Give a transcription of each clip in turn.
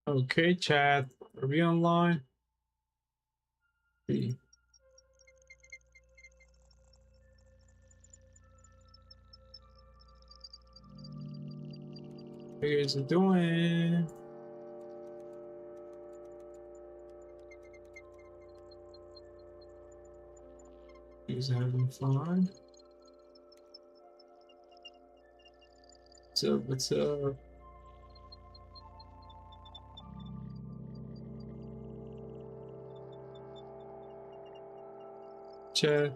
Okay, chat. Are we online? See. How you guys are doing? You guys having fun? What's up? What's up? Chat.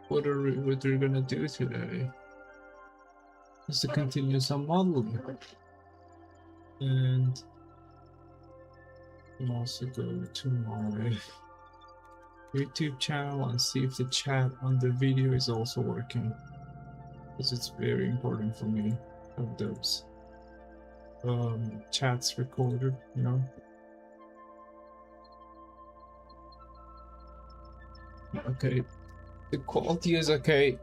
What are we gonna do today? Is to continue some modeling. And I'll also go to my YouTube channel and see if the chat on the video is also working. Because it's very important for me to have those chats recorded, you know? Okay. The quality is okay.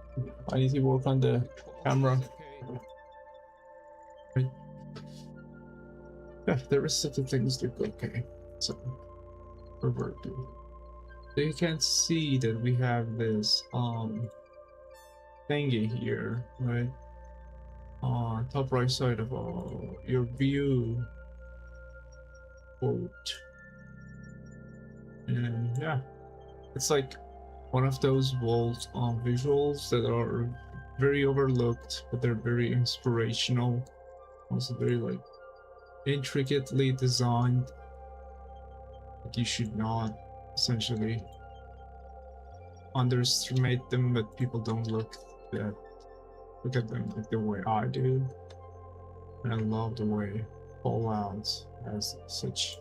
I need to work on the camera. Right. Yeah, the rest of the things look okay. So we're working. So you can see that we have this thingy here, right? On top right side of your view quote. And yeah, it's like one of those Vault visuals that are very overlooked, but they're very inspirational. Also very like intricately designed. Like you should not essentially underestimate them, but people don't look at them like the way I do. And I love the way Fallout has such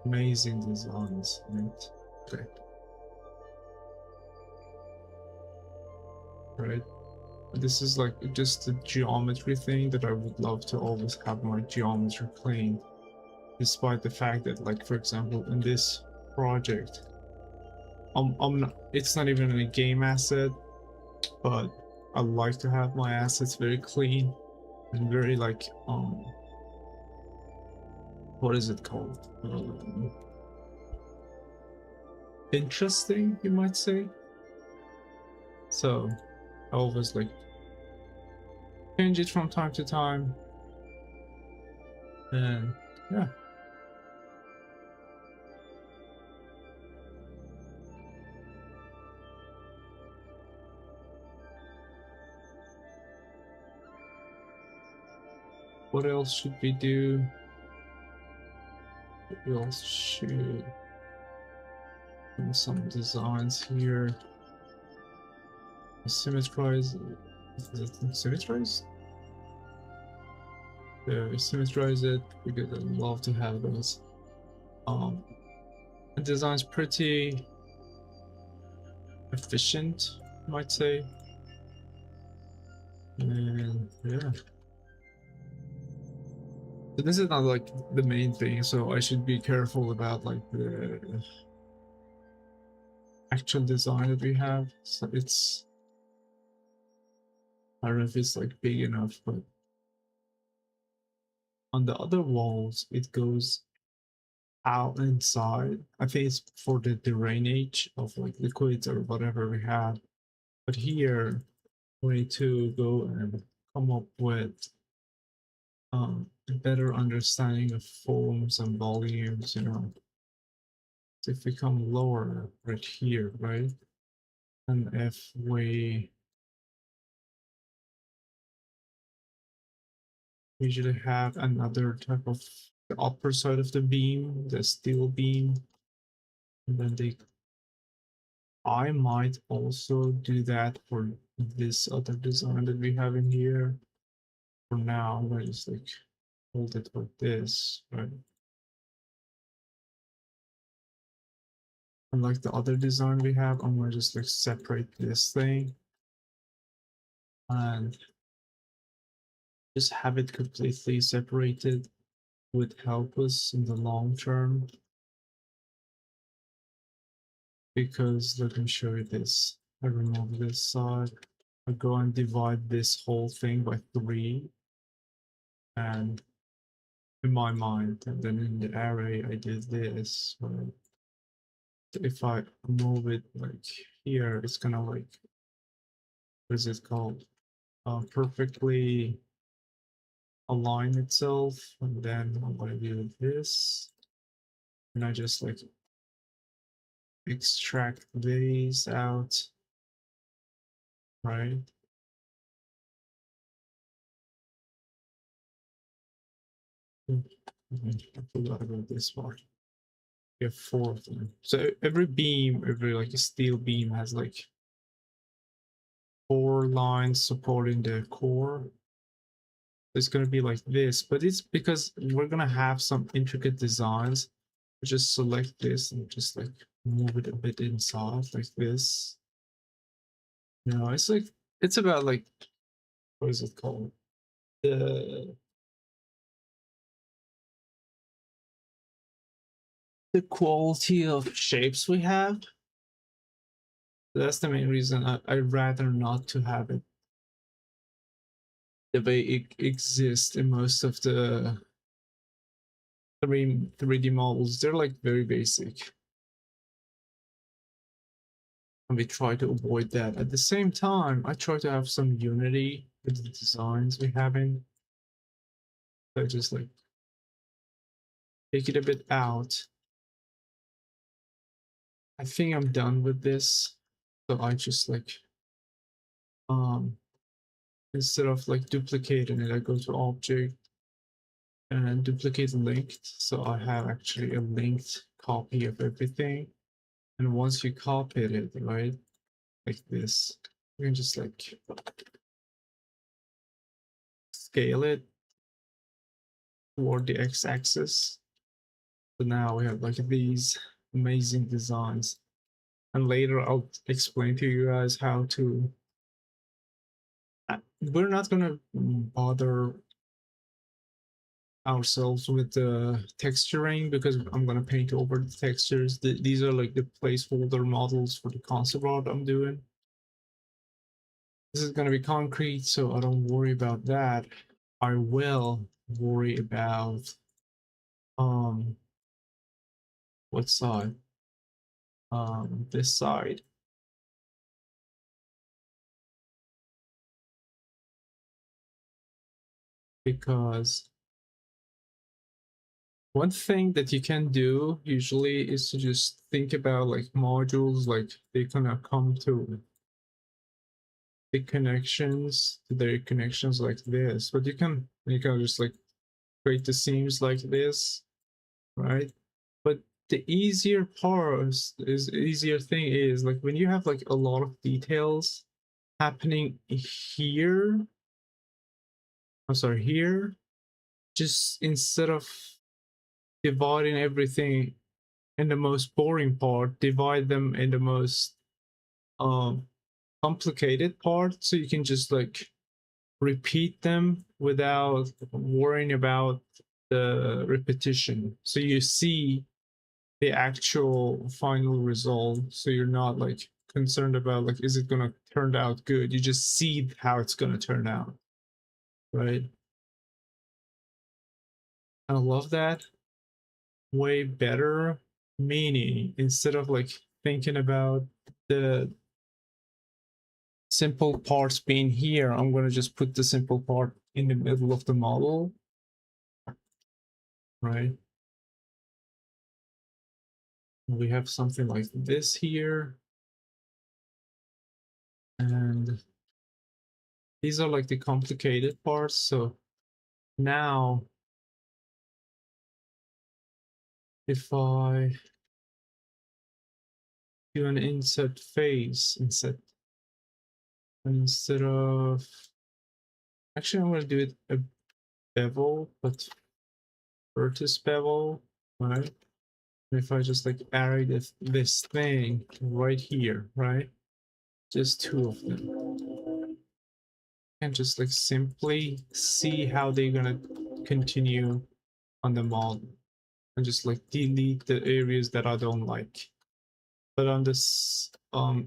amazing designs in it. Okay. Right. This is like just a geometry thing that I would love to always have my geometry clean, despite the fact that, like, for example, in this project, it's not even a game asset, but I like to have my assets very clean and very like what is it called? Interesting, you might say. So I always like change it from time to time, and yeah. What else should we do? We also should do some designs here. Symmetrize. Is it symmetrize? Yeah, we symmetrize it because I love to have those. The design's pretty efficient, I might say. And yeah. So this is not like the main thing, so I should be careful about like the actual design that we have. So it's, I don't know if it's like big enough, but on the other walls it goes out inside. I think it's for the drainage of like liquids or whatever we have. But here we need to go and come up with a better understanding of forms and volumes, you know. So if we come lower right here, right? And if we usually have another type of the upper side of the beam, the steel beam, and then they, I might also do that for this other design that we have in here. For now, I'm gonna just like hold it like this, right? And like the other design we have, I'm gonna just like separate this thing and just have it completely separated. would help us in the long term. Because let me show you this. I remove this side. I go and divide this whole thing by 3. And in my mind, and then in the array, I did this. Right? If I move it like here, it's gonna like, what is it called? Perfectly align itself. And then I'm gonna do this. And I just like extract these out, right? I forgot about this part. We have 4 of them. So every beam, every like a steel beam has like 4 lines supporting the core. It's going to be like this, but it's because we're going to have some intricate designs. Just select this and just like move it a bit inside like this. You know, it's like, it's about like, what is it called? The quality of shapes we have. That's the main reason I'd rather not to have it the way it exists in most of the 3D models. They're like very basic. And we try to avoid that. At the same time, I try to have some unity with the designs we have in. So I just like take it a bit out. I think I'm done with this. So I just like, instead of like duplicating it, I go to object and duplicate linked. So I have actually a linked copy of everything. And once you copy it, right, like this, you can just like scale it toward the x-axis. So now we have like these amazing designs. And later I'll explain to you guys how to. We're not gonna bother ourselves with the texturing because I'm gonna paint over the textures. These are like the placeholder models for the concept art I'm doing. This is gonna be concrete, so I don't worry about that. I will worry about what side? This side. Because one thing that you can do usually is to just think about like modules, like they're gonna come to the connections to their connections like this, but you can just like create the seams like this, right? But the easier part is easier thing is like when you have like a lot of details happening here. I'm sorry, here. Just instead of dividing everything in the most boring part, divide them in the most complicated part, so you can just like repeat them without worrying about the repetition. So you see the actual final result, so you're not like concerned about like, is it gonna turn out good? You just see how it's gonna turn out, right? I love that. Way better, meaning instead of like thinking about the simple parts being here, I'm going to just put the simple part in the middle of the model, right? We have something like this here, and these are like the complicated parts. So now if I do an inset face, instead of, actually I'm going to do it a bevel, but vertex bevel, right? And if I just like array this thing right here, right? Just 2 of them. And just like simply see how they're gonna continue on the model and just like delete the areas that I don't like. But on this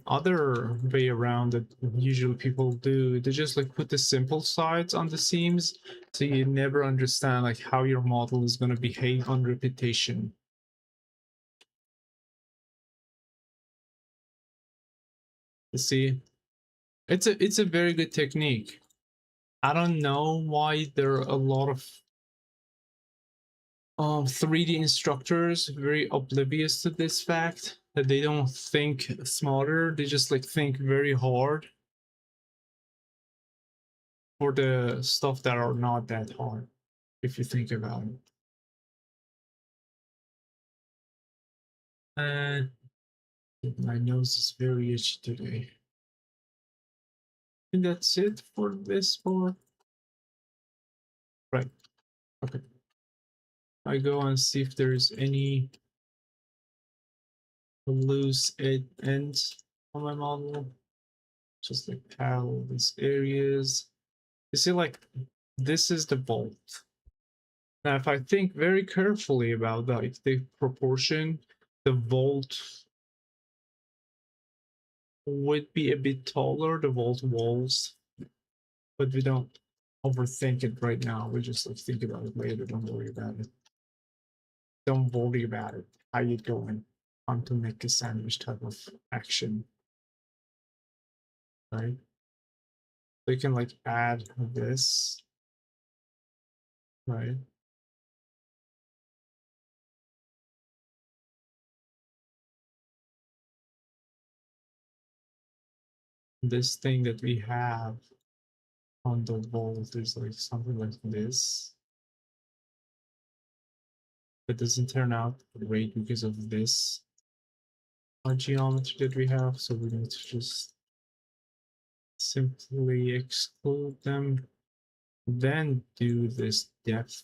other way around that usually people do, they just like put the simple sides on the seams, so you never understand like how your model is going to behave on repetition. You see, it's a very good technique. I don't know why there are a lot of 3D instructors very oblivious to this fact that they don't think smarter, they just like think very hard for the stuff that are not that hard, if you think about it. And my nose is very itchy today. And that's it for this part. Right. Okay. I go and see if there's any loose ends on my model. Just like how these areas. You see, like this is the bolt. Now, if I think very carefully about like the proportion, the vault would be a bit taller, the vault walls, but we don't overthink it right now. We just like think about it later. Don't worry about it. Don't worry about it. How you doing? On to make a sandwich type of action, right? We can like add this, right? This thing that we have on the vault is like something like this. It doesn't turn out great because of this geometry that we have, so we need to just simply exclude them, then do this depth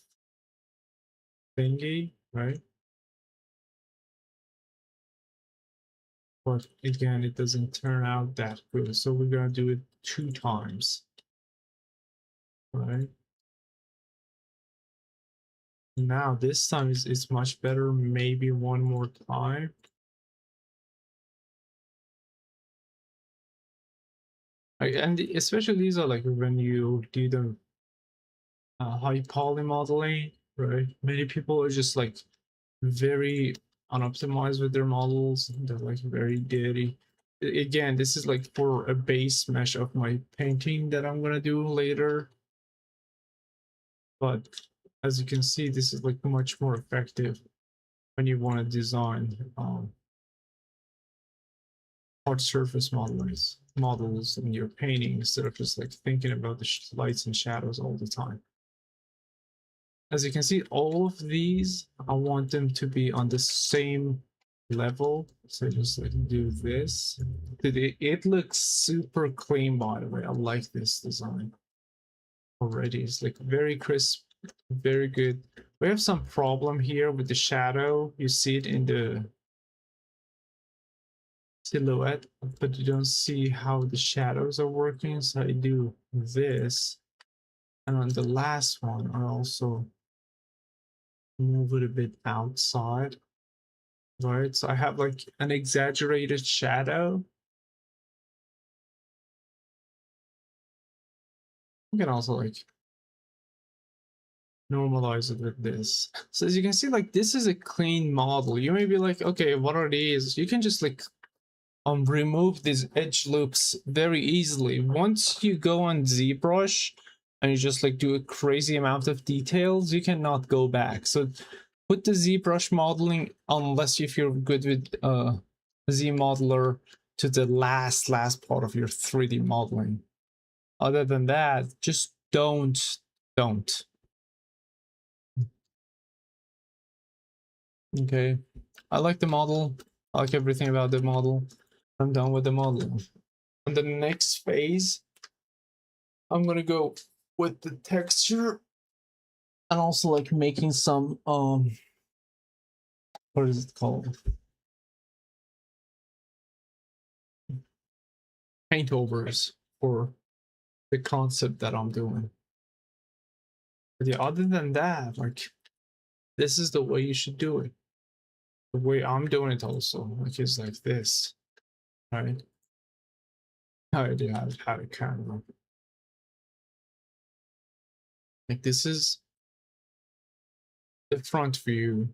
thingy, right? But again, it doesn't turn out that good, so we're gonna do it 2 times, right? Now this time it's much better, maybe 1 more time. And especially these are like when you do the high poly modeling, right? Many people are just like very unoptimized with their models. They're like very dirty. Again, this is like for a base mesh of my painting that I'm gonna do later. But as you can see, this is like much more effective when you want to design hard surface models in your painting instead of just like thinking about the lights and shadows all the time. As you can see, all of these, I want them to be on the same level. So just like do this. It looks super clean, by the way. I like this design already. It's like very crisp, very good. We have some problem here with the shadow. You see it in the silhouette, but you don't see how the shadows are working. So I do this. And on the last one, I also move it a bit outside, right? So I have like an exaggerated shadow. You can also like normalize it with this. So as you can see, like this is a clean model. You may be like, okay, what are these? You can just like remove these edge loops very easily. Once you go on ZBrush and you just like do a crazy amount of details, you cannot go back. So put the ZBrush modeling, unless if you're good with ZModeler, to the last part of your 3D modeling. Other than that, just don't. Okay, I like the model. I like everything about the model. I'm done with the model. On the next phase, I'm gonna go with the texture and also like making some what is it called? Paint overs for the concept that I'm doing. But yeah, other than that, like This is the way you should do it. The way I'm doing it also, like, is like this, right? I already had a camera. Like, this is the front view.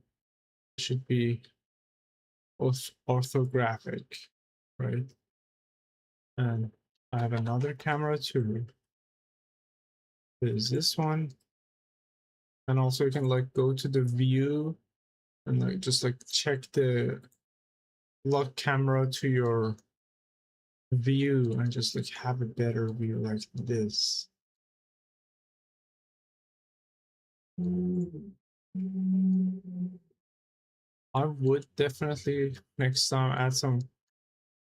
Should be orthographic, right? And I have another camera too. There's this one, and also you can like go to the view and like just like check the lock camera to your view and just like have a better view like this. I would definitely next time add some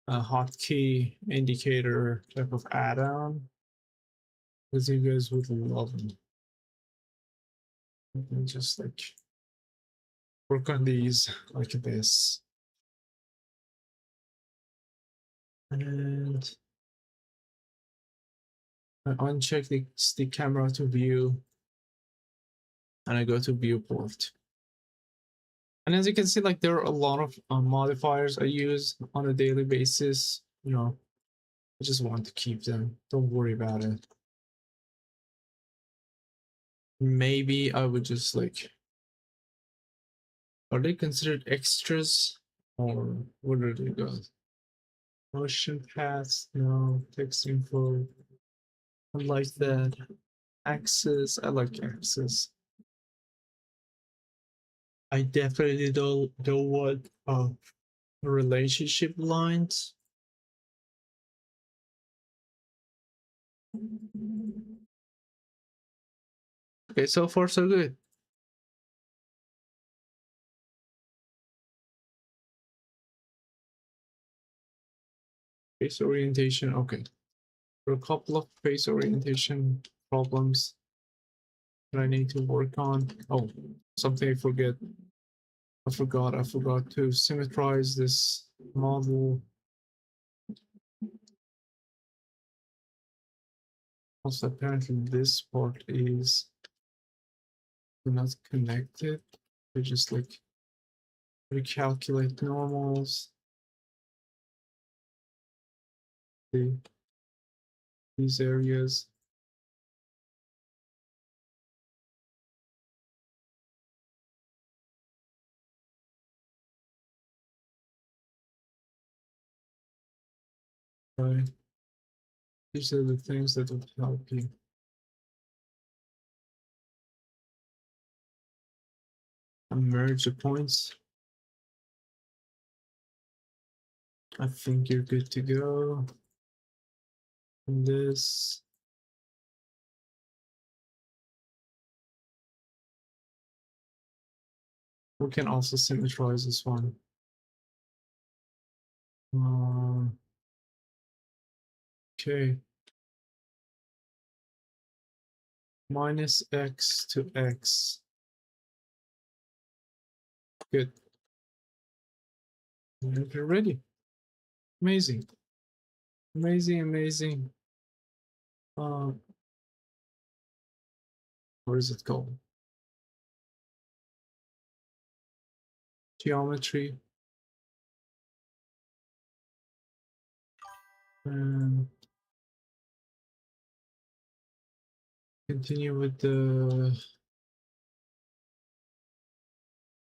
hotkey indicator type of add-on, because you guys would love them. You can just like work on these like this. And I uncheck the stick camera to view, and I go to viewport. And as you can see, like there are a lot of modifiers I use on a daily basis. You know, I just want to keep them. Don't worry about it. Maybe I would just like, are they considered extras or what are they called? Motion paths, no. Text info, I like that. Axis, I like axis. I definitely don't want relationship lines. Okay, so far so good. Face orientation, okay. There are a couple of face orientation problems that I need to work on. Oh, something I forgot to symmetrize this model. Also, apparently this part is not connected. They just like recalculate normals. These areas. Right. These are the things that will help you. And merge the points. I think you're good to go. And this. We can also symmetrize this one. Okay. Minus x to x. Good. And you're ready. Amazing. Amazing, amazing. What is it called? Geometry. And continue with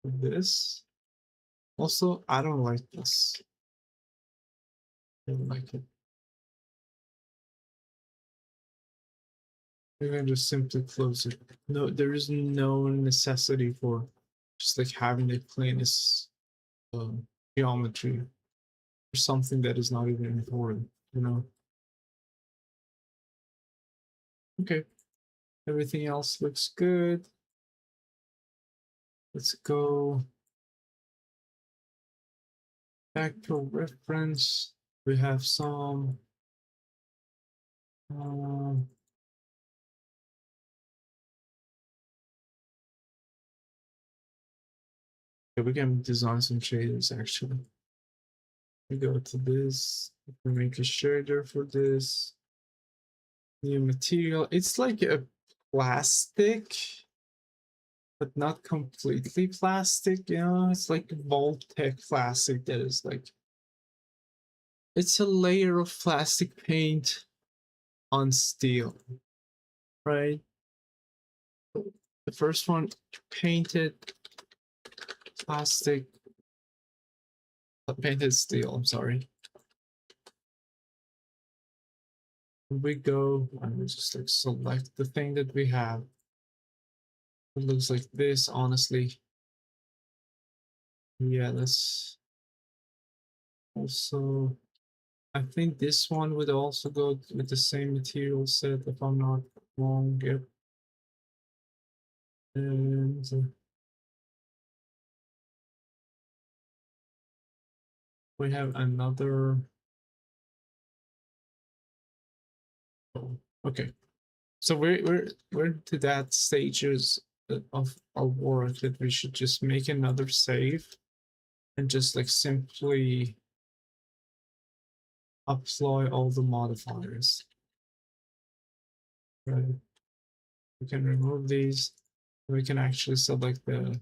this. Also, I don't like this. I don't like it. You can just simply close it. No, there is no necessity for just like having the cleanest geometry for something that is not even important, you know? Okay, everything else looks good. Let's go back to reference. We have some we can design some shaders actually. We go to this, we make a shader for this. New material. It's like a plastic. but not completely plastic, you know, it's like Voltec plastic that is like, it's a layer of plastic paint on steel, right? The first one, painted plastic, painted steel, I'm sorry. We go and we just like select the thing that we have. It looks like this, honestly. Yeah, let's also, I think this one would also go with the same material set if I'm not wrong. Yep. And we have another. Oh, okay. So we're to that stages of our work that we should just make another save and just like simply apply all the modifiers. Right. We can remove these. We can actually select the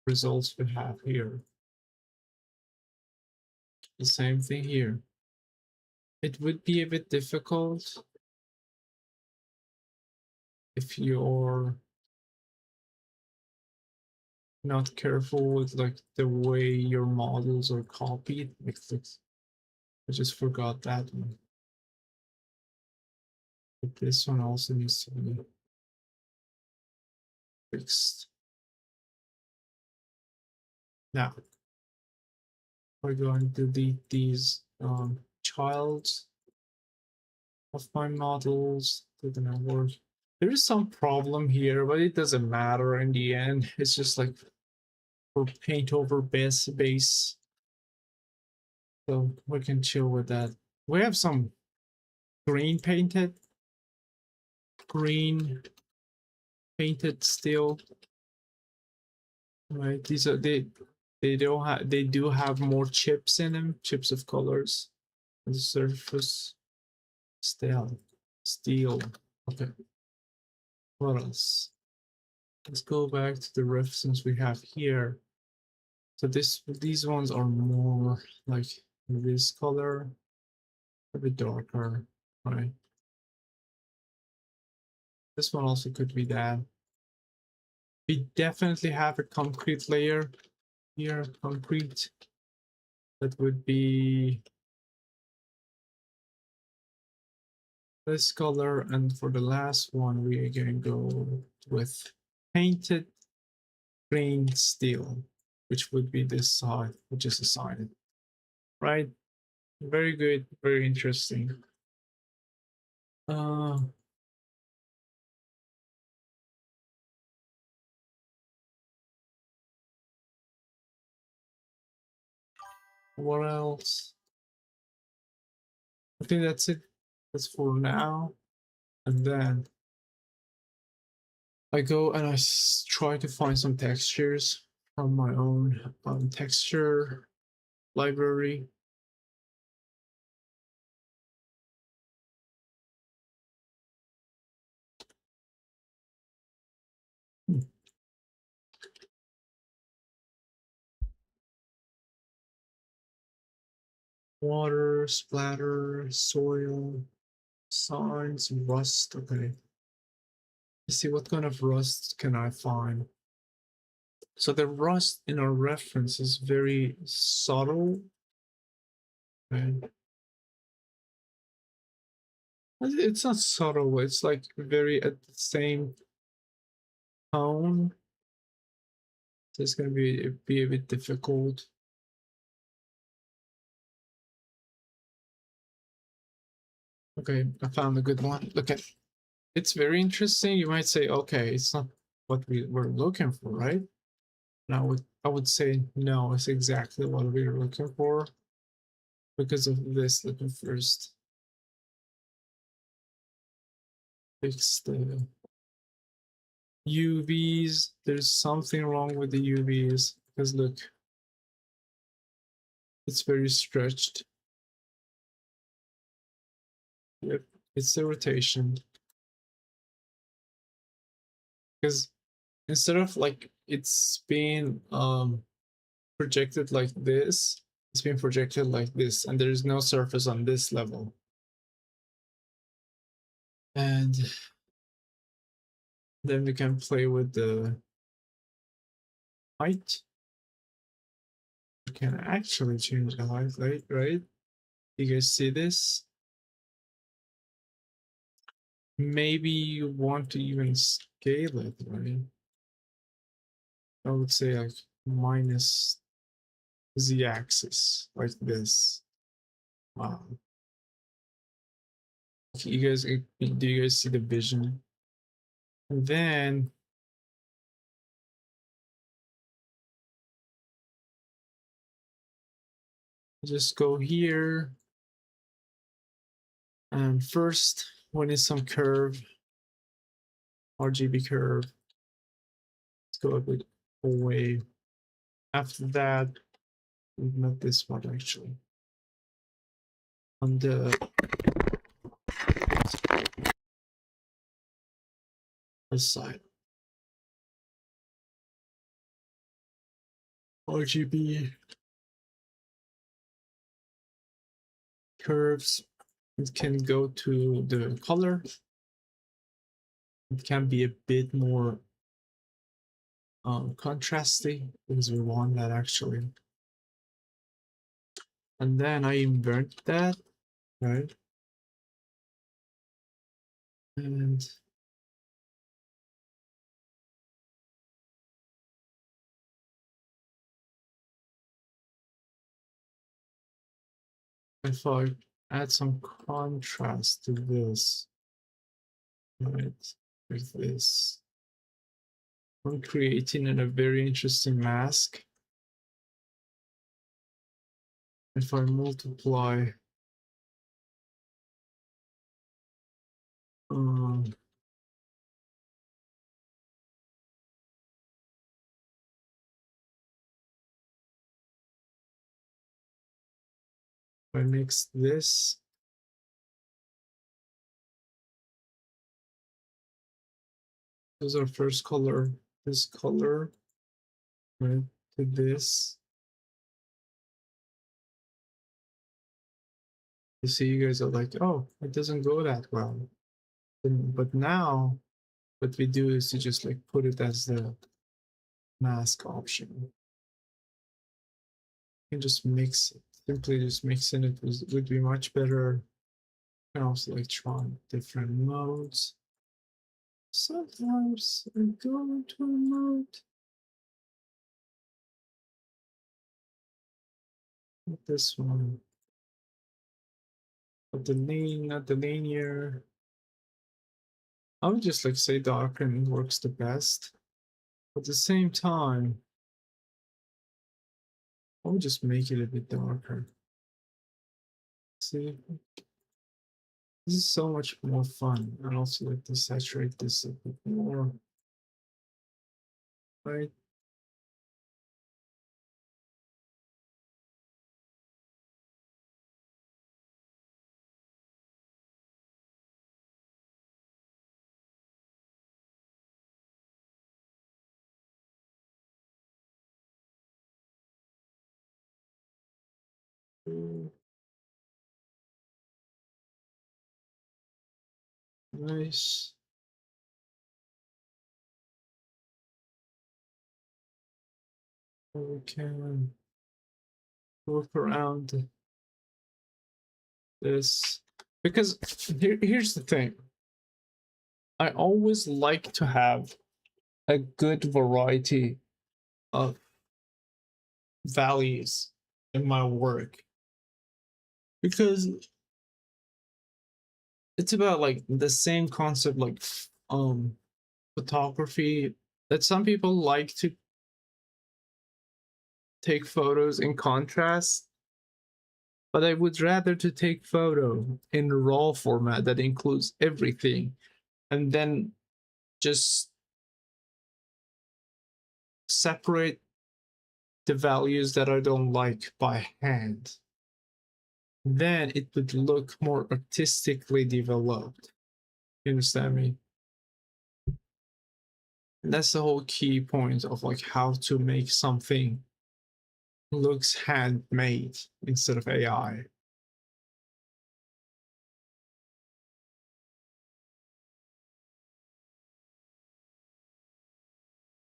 results we have here. The same thing here. It would be a bit difficult if you're not careful with like the way your models are copied. Like this. I just forgot that one. But this one also needs to be fixed. Now we're going to delete these childs of my models. They're gonna work. There is some problem here, but it doesn't matter in the end. It's just like for paint over base. So we can chill with that. We have some green painted steel. Right. These are they don't have they do have more chips in them, chips of colors. And the surface steel. Okay. What else? Let's go back to the reference we have here. So these ones are more like this color, a bit darker, right? This one also could be that. We definitely have a concrete layer here, concrete. That would be this color, and for the last one, we are going to go with painted green steel, which would be this side, which is assigned, right? Very good, very interesting. Uh, what else? I think that's it. That's for now. And then I go and I try to find some textures from my own texture library. Water, splatter, soil, signs, rust. Okay. Let's see what kind of rust can I find. So the rust in our reference is very subtle. And it's not subtle, it's like very at the same tone. So it's gonna be a bit difficult. Okay, I found a good one. Look at it's very interesting. You might say, okay, it's not what we were looking for, right? And I would say no, it's exactly what we were looking for because of this. Let me first fix the UVs. There's something wrong with the UVs because look, it's very stretched. Yep, it's the rotation. Because instead of like it's being projected like this, it's being projected like this, and there is no surface on this level. And then we can play with the height. We can actually change the height, right? You guys see this? Maybe you want to even scale it, right? I would say like minus z-axis, like this. Wow. Do you guys see the vision? And then just go here. And first, we need some curve, RGB curve. Let's go a bit away. After that, not this one actually. On the this side. RGB curves. It can go to the color. It can be a bit more contrasty because we want that actually. And then I invert that, right? And if I add some contrast to this, right, with this, I'm creating a very interesting mask. If I multiply if I mix this, this is our first color, this color, right, to this. You see, you guys are like, oh, it doesn't go that well. But now, what we do is to just like put it as the mask option. You can just mix it. Simply just mixing it would be much better. You can also like try different modes. Sometimes I go into a mode. Not this one. But not the linear. I would just like say darken works the best. But at the same time, I would just make it a bit darker. See? This is so much more fun. And also like to saturate this a bit more. Right? Nice. We can work around this. Because here's the thing. I always like to have a good variety of values in my work. Because it's about like the same concept like photography, that some people like to take photos in contrast, but I would rather to take photo in raw format that includes everything and then just separate the values that I don't like by hand. Then it would look more artistically developed. You understand me? And that's the whole key point of like how to make something looks handmade instead of AI.